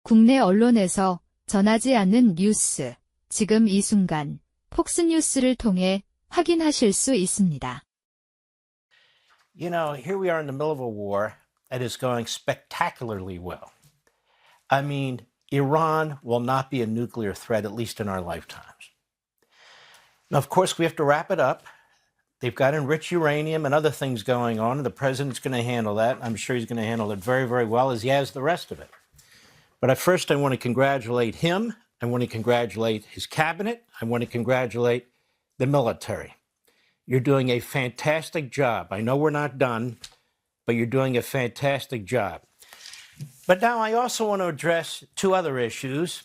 국내 언론에서 전하지 않는 뉴스, 지금 이 순간 폭스뉴스를 통해 확인하실 수 있습니다. You know, here we are in the middle of a war that is going spectacularly well. I mean, Iran will not be a nuclear threat, at least in our lifetimes. Now, of course, we have to wrap it up. They've got enriched uranium and other things going on, and the president's going to handle that. I'm sure he's going to handle it very, very well, as he has the rest of it. But at first, I want to congratulate him. I want to congratulate his cabinet. I want to congratulate the military. You're doing a fantastic job. I know we're not done, but you're doing a fantastic job. But now I also want to address two other issues,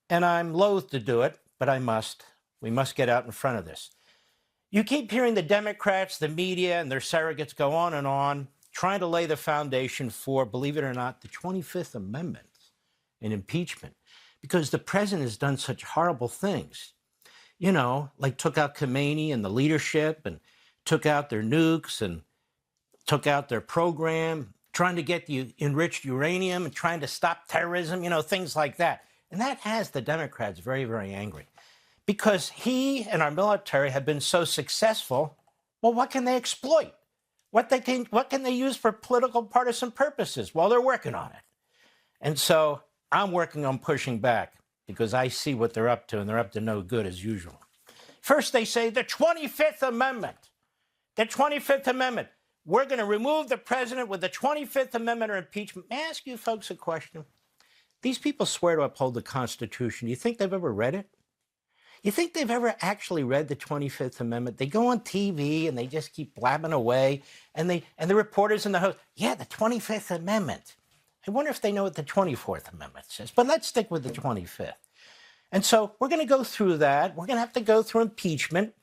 and I'm loath to do it, but I must. We must get out in front of this. You keep hearing the Democrats, the media, and their surrogates go on, trying to lay the foundation for, believe it or not, the 25th Amendment and impeachment, because the president has done such horrible things. You know, like took out Khomeini and the leadership and took out their nukes and took out their program, trying to get the enriched uranium and trying to stop terrorism, you know, things like that. And that has the Democrats very, very angry because he and our military have been so successful. Well, what can they exploit? What can they use for political partisan purposes? Well, they're working on it. And so I'm working on pushing back because I see what they're up to, and they're up to no good as usual. First, they say the 25th Amendment. The 25th Amendment. We're going to remove the president with the 25th Amendment or impeachment. May I ask you folks a question? These people swear to uphold the Constitution. Do you think they've ever read it? You think they've ever actually read the 25th Amendment? They go on TV and they just keep blabbing away, and the reporters and the host, yeah, the 25th Amendment. I wonder if they know what the 24th Amendment says, but let's stick with the 25th. And so we're going to go through that. We're going to have to go through impeachment.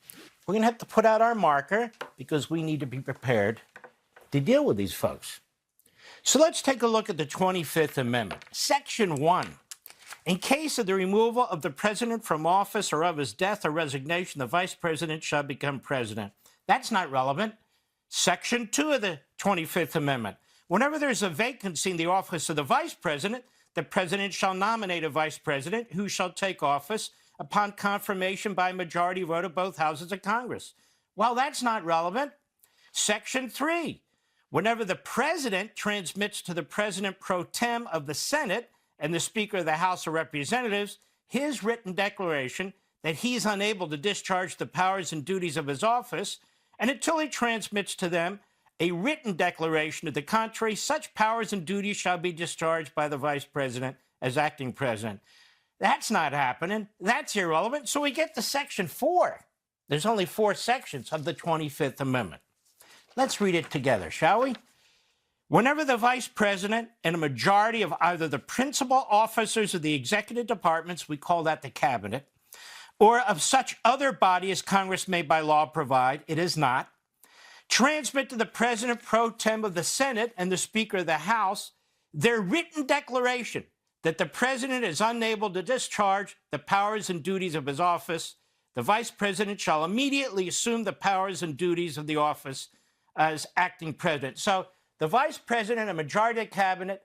We're going to have to put out our marker because we need to be prepared to deal with these folks. So let's take a look at the 25th Amendment. Section 1. In case of the removal of the president from office or of his death or resignation, the vice president shall become president. That's not relevant. Section 2 of the 25th Amendment. Whenever there's a vacancy in the office of the vice president shall nominate a vice president who shall take office upon confirmation by majority vote of both houses of Congress. Well, that's not relevant. Section 3. Whenever the president transmits to the president pro tem of the Senate and the Speaker of the House of Representatives his written declaration that he is unable to discharge the powers and duties of his office, and until he transmits to them a written declaration to the contrary, such powers and duties shall be discharged by the vice president as acting president. That's not happening. That's irrelevant. So we get to Section 4. There's only 4 sections of the 25th Amendment. Let's read it together, shall we? Whenever the vice president and a majority of either the principal officers of the executive departments, we call that the cabinet, or of such other body as Congress may by law provide, it is not, transmit to the president pro tem of the Senate and the Speaker of the House their written declaration that the president is unable to discharge the powers and duties of his office, the vice president shall immediately assume the powers and duties of the office as acting president. So the vice president and a majority of the cabinet,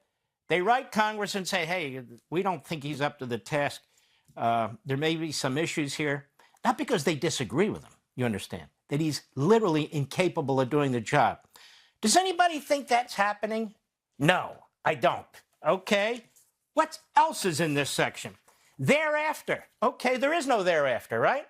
they write Congress and say, hey, we don't think he's up to the task. There may be some issues here. Not because they disagree with him, you understand, that he's literally incapable of doing the job. Does anybody think that's happening? No, I don't. Okay. What else is in this section? Thereafter. Okay, there is no thereafter, right?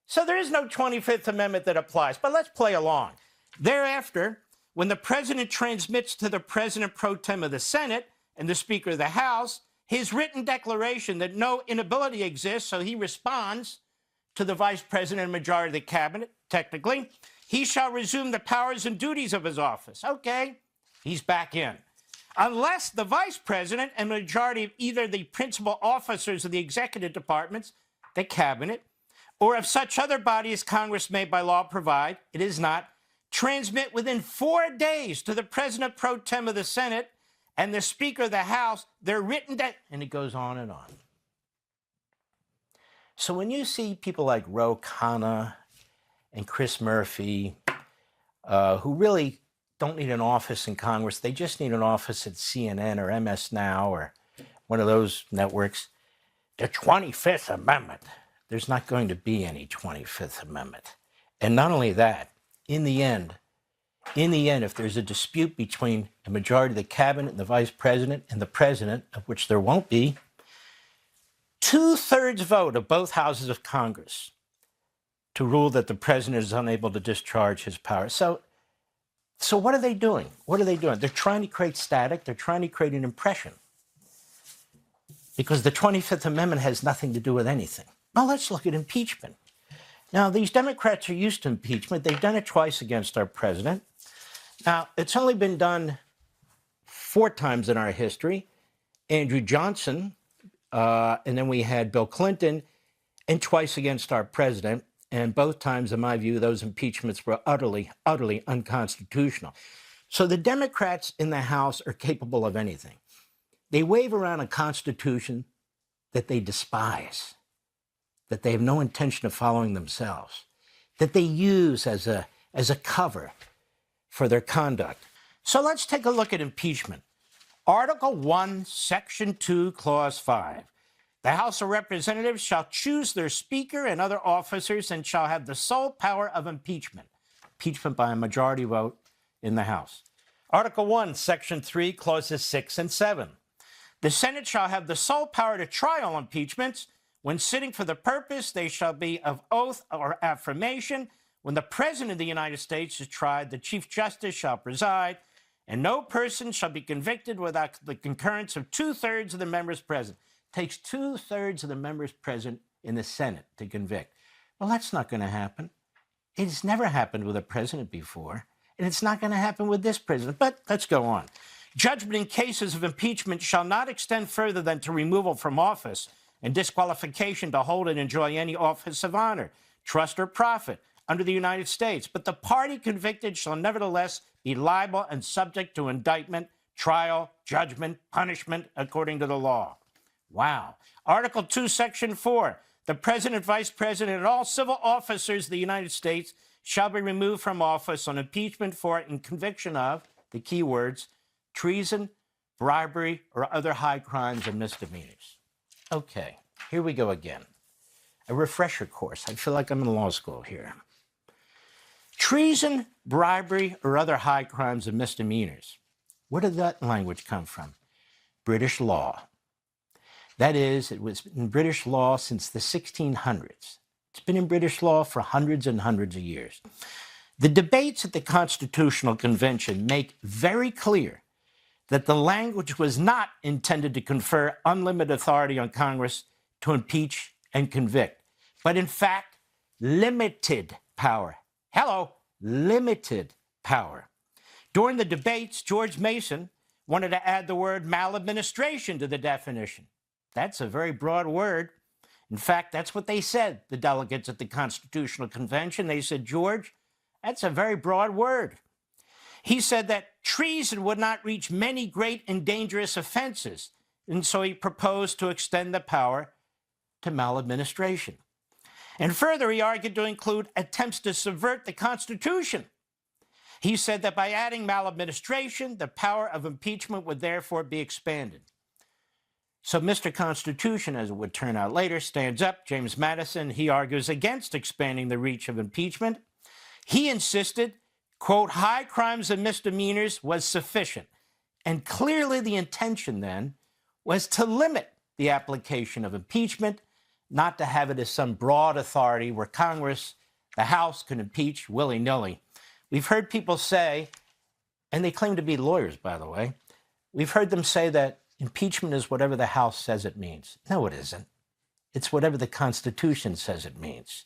So there is no 25th Amendment that applies, but let's play along. Thereafter, when the president transmits to the president pro tem of the Senate and the Speaker of the House his written declaration that no inability exists, so he responds to the vice president and majority of the cabinet, technically, he shall resume the powers and duties of his office. Okay, he's back in. Unless the vice president and majority of either the principal officers of the executive departments, the cabinet, or of such other body as Congress may by law provide, it is not, transmit within 4 days to the president pro tem of the Senate and the Speaker of the House their written and it goes on and on. So when you see people like Ro Khanna and Chris Murphy, who really don't need an office in Congress, they just need an office at CNN or MS Now or one of those networks, the 25th Amendment. There's not going to be any 25th Amendment. And not only that, in the end, if there's a dispute between a majority of the cabinet and the vice president and the president, of which there won't be, 2/3 vote of both houses of Congress to rule that the president is unable to discharge his power. So what are they doing? What are they doing? They're trying to create static. They're trying to create an impression. Because the 25th Amendment has nothing to do with anything. Well, let's look at impeachment. Now, these Democrats are used to impeachment. They've done it twice against our president. Now, it's only been done 4 times in our history. Andrew Johnson, and then we had Bill Clinton, and twice against our president. And both times, in my view, those impeachments were utterly, utterly unconstitutional. So the Democrats in the House are capable of anything. They wave around a constitution that they despise, that they have no intention of following themselves, that they use as a cover for their conduct. So let's take a look at impeachment. Article 1, Section 2, Clause 5. The House of Representatives shall choose their Speaker and other officers and shall have the sole power of impeachment. Impeachment by a majority vote in the House. Article 1, Section 3, Clauses 6 and 7. The Senate shall have the sole power to try all impeachments. When sitting for the purpose, they shall be of oath or affirmation. When the President of the United States is tried, the Chief Justice shall preside, and no person shall be convicted without the concurrence of 2/3 of the members present. It takes 2/3 of the members present in the Senate to convict. Well, that's not going to happen. It's never happened with a president before, and it's not going to happen with this president. But let's go on. Judgment in cases of impeachment shall not extend further than to removal from office and disqualification to hold and enjoy any office of honor, trust, or profit under the United States. But the party convicted shall nevertheless be liable and subject to indictment, trial, judgment, punishment according to the law. Wow. Article 2, Section 4. The President, Vice President, and all civil officers of the United States shall be removed from office on impeachment for and conviction of, the key words, treason, bribery, or other high crimes and misdemeanors. Okay, here we go again. A refresher course. I feel like I'm in law school here. Treason, bribery, or other high crimes and misdemeanors. Where did that language come from? British law. That is, it was in British law since the 1600s. It's been in British law for hundreds and hundreds of years. The debates at the Constitutional Convention make very clear that the language was not intended to confer unlimited authority on Congress to impeach and convict, but in fact, limited power. Hello, limited power. During the debates, George Mason wanted to add the word maladministration to the definition. That's a very broad word. In fact, that's what they said, the delegates at the Constitutional Convention. They said, George, that's a very broad word. He said that treason would not reach many great and dangerous offenses, and so he proposed to extend the power to maladministration. And further, he argued to include attempts to subvert the Constitution. He said that by adding maladministration, the power of impeachment would therefore be expanded. So Mr. Constitution, as it would turn out later, stands up, James Madison. He argues against expanding the reach of impeachment. He insisted, quote, high crimes and misdemeanors was sufficient. And clearly the intention then was to limit the application of impeachment, not to have it as some broad authority where Congress, the House, can impeach willy-nilly. We've heard people say, and they claim to be lawyers, by the way, we've heard them say that impeachment is whatever the House says it means. No, it isn't. It's whatever the Constitution says it means.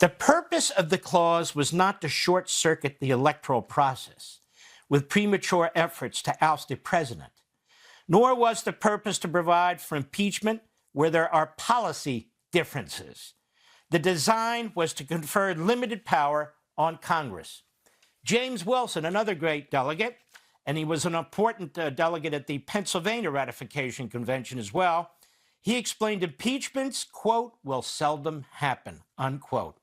The purpose of the clause was not to short-circuit the electoral process with premature efforts to oust a president, nor was the purpose to provide for impeachment where there are policy differences. The design was to confer limited power on Congress. James Wilson, another great delegate, and he was an important delegate at the Pennsylvania Ratification Convention as well, he explained impeachments, quote, will seldom happen, unquote.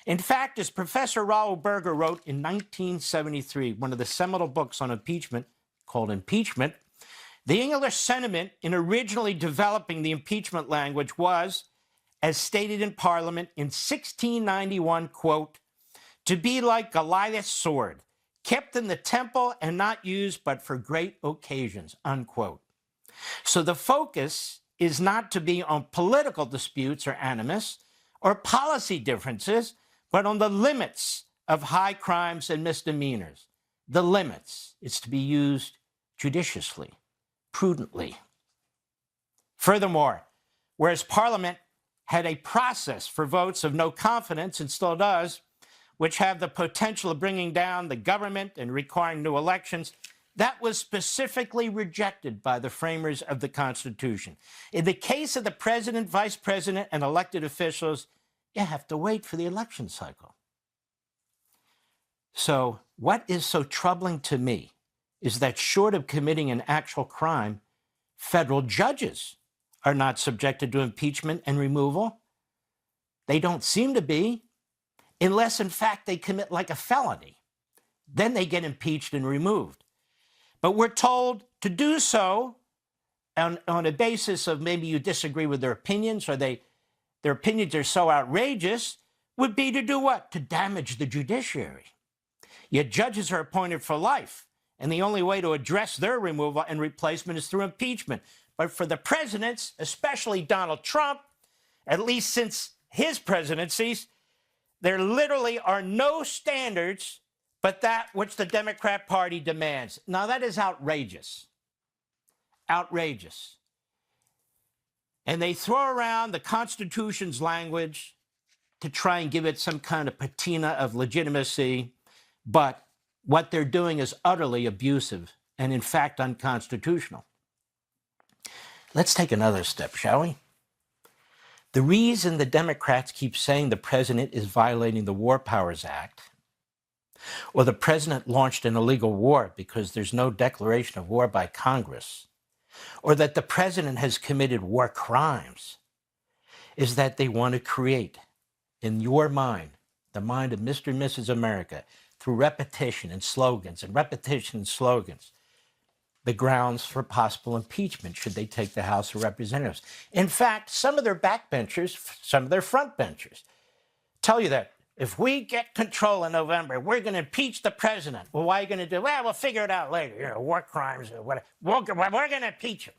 In fact, as Professor Raoul Berger wrote in 1973, one of the seminal books on impeachment called Impeachment, The English sentiment in originally developing the impeachment language was, as stated in Parliament in 1691, quote, to be like Goliath's sword, kept in the temple and not used but for great occasions, unquote. So the focus is not to be on political disputes or animus or policy differences, but on the limits of high crimes and misdemeanors. The limits is to be used judiciously, prudently. Furthermore, whereas Parliament had a process for votes of no confidence and still does, which have the potential of bringing down the government and requiring new elections, that was specifically rejected by the framers of the Constitution. In the case of the president, vice president, and elected officials, you have to wait for the election cycle. So what is so troubling to me is that short of committing an actual crime, federal judges are not subjected to impeachment and removal. They don't seem to be, unless in fact they commit like a felony. Then they get impeached and removed. But we're told to do so on a basis of maybe you disagree with their opinions or their opinions are so outrageous, would be to do what? To damage the judiciary. Yet judges are appointed for life, and the only way to address their removal and replacement is through impeachment. But for the presidents, especially Donald Trump, at least since his presidencies, there literally are no standards but that which the Democrat Party demands. Now, that is outrageous. Outrageous. And they throw around the Constitution's language to try and give it some kind of patina of legitimacy, but what they're doing is utterly abusive and, in fact, unconstitutional. Let's take another step, shall we? The reason the Democrats keep saying the president is violating the War Powers Act, or the president launched an illegal war because there's no declaration of war by Congress, or that the president has committed war crimes, is that they want to create in your mind, the mind of Mr. and Mrs. America, through repetition and slogans, the grounds for possible impeachment should they take the House of Representatives. In fact, some of their backbenchers, some of their frontbenchers tell you that if we get control in November, we're going to impeach the president. Well, why are you going to do? Well, we'll figure it out later. You know, war crimes or whatever. We're going to impeach him.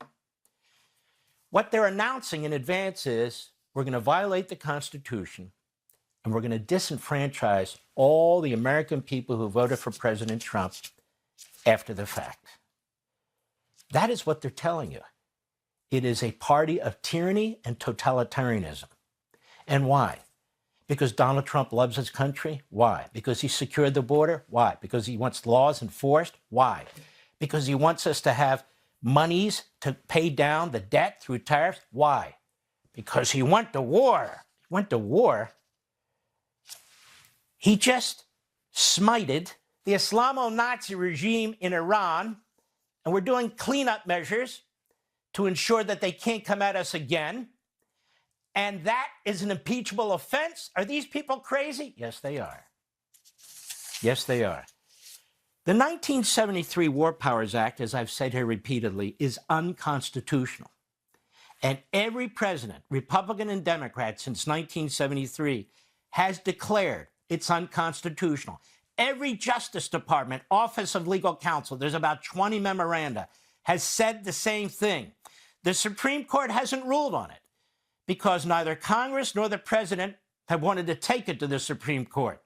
What they're announcing in advance is we're going to violate the Constitution and we're going to disenfranchise all the American people who voted for President Trump after the fact. That is what they're telling you. It is a party of tyranny and totalitarianism. And why? Because Donald Trump loves his country? Why? Because he secured the border? Why? Because he wants laws enforced? Why? Because he wants us to have monies to pay down the debt through tariffs? Why? Because he went to war. He went to war. He just smited the Islamo-Nazi regime in Iran, and we're doing cleanup measures to ensure that they can't come at us again. And that is an impeachable offense? Are these people crazy? Yes, they are. Yes, they are. The 1973 War Powers Act, as I've said here repeatedly, is unconstitutional. And every president, Republican and Democrat, since 1973, has declared it's unconstitutional. Every Justice Department, Office of Legal Counsel, there's about 20 memoranda, has said the same thing. The Supreme Court hasn't ruled on it because neither Congress nor the president have wanted to take it to the Supreme Court.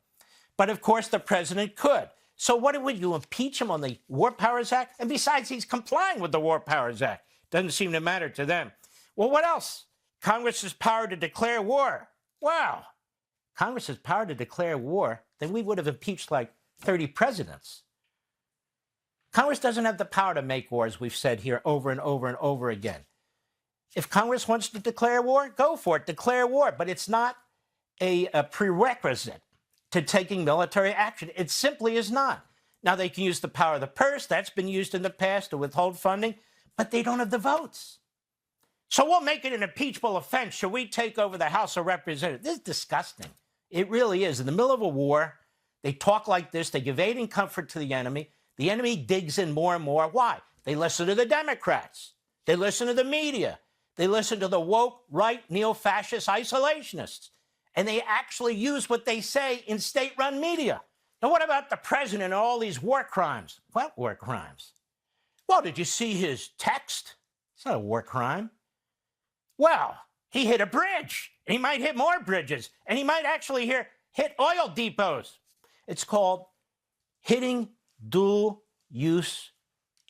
But of course, the president could. So what would you impeach him on the War Powers Act? And besides, he's complying with the War Powers Act. Doesn't seem to matter to them. Well, what else? Congress's power to declare war. Wow. Congress's power to declare war, then we would have impeached like 30 presidents. Congress doesn't have the power to make war, as we've said here over and over and over again. If Congress wants to declare war, go for it, declare war. But it's not a prerequisite to taking military action. It simply is not. Now, they can use the power of the purse. That's been used in the past to withhold funding, but they don't have the votes. So we'll make it an impeachable offense. Should we take over the House of Representatives? This is disgusting. It really is. In the middle of a war, they talk like this. They give aid and comfort to the enemy. The enemy digs in more and more. Why? They listen to the Democrats. They listen to the media. They listen to the woke, right, neo-fascist isolationists. And they actually use what they say in state-run media. Now, what about the president and all these war crimes? What war crimes? Well, did you see his text? It's not a war crime. Well, he hit a bridge, and he might hit more bridges, and he might actually hit oil depots. It's called hitting dual-use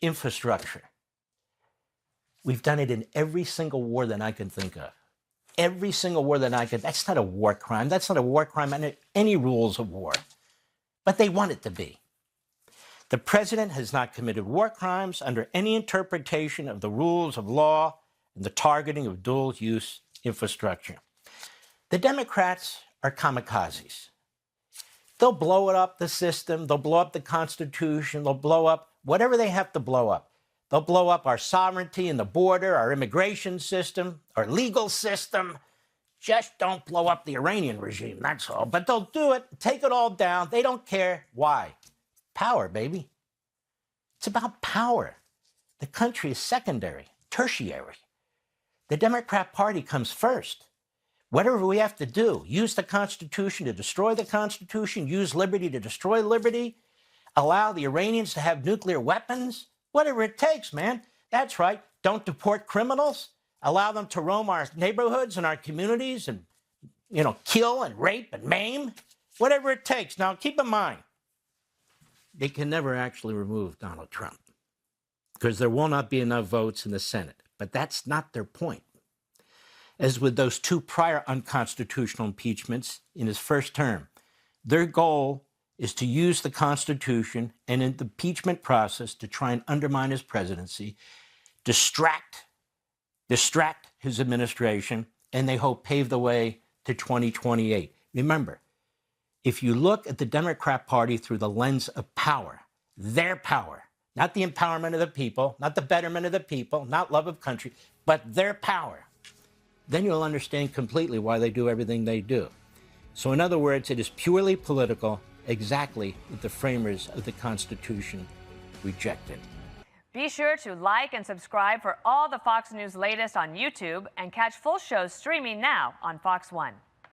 infrastructure. We've done it in every single war that I can think of. Every single war that I could. That's not a war crime. That's not a war crime under any rules of war. But they want it to be. The president has not committed war crimes under any interpretation of the rules of law and the targeting of dual-use infrastructure. The Democrats are kamikazes. They'll blow it up, the system. They'll blow up the Constitution. They'll blow up whatever they have to blow up. They'll blow up our sovereignty and the border, our immigration system, our legal system. Just don't blow up the Iranian regime, that's all. But they'll do it, take it all down. They don't care. Why? Power, baby. It's about power. The country is secondary, tertiary. The Democrat Party comes first. Whatever we have to do, use the Constitution to destroy the Constitution, use liberty to destroy liberty, allow the Iranians to have nuclear weapons, whatever it takes, man. That's right. Don't deport criminals. Allow them to roam our neighborhoods and our communities and, kill and rape and maim. Whatever it takes. Now, keep in mind, they can never actually remove Donald Trump because there will not be enough votes in the Senate. But that's not their point. As with those two prior unconstitutional impeachments in his first term, their goal is to use the Constitution and in the impeachment process to try and undermine his presidency, distract his administration, and they hope pave the way to 2028. Remember, if you look at the Democrat Party through the lens of power, their power, not the empowerment of the people, not the betterment of the people, not love of country, but their power, then you'll understand completely why they do everything they do. So in other words, it is purely political, exactly what the framers of the Constitution rejected. Be sure to like and subscribe for all the Fox News latest on YouTube and catch full shows streaming now on Fox One.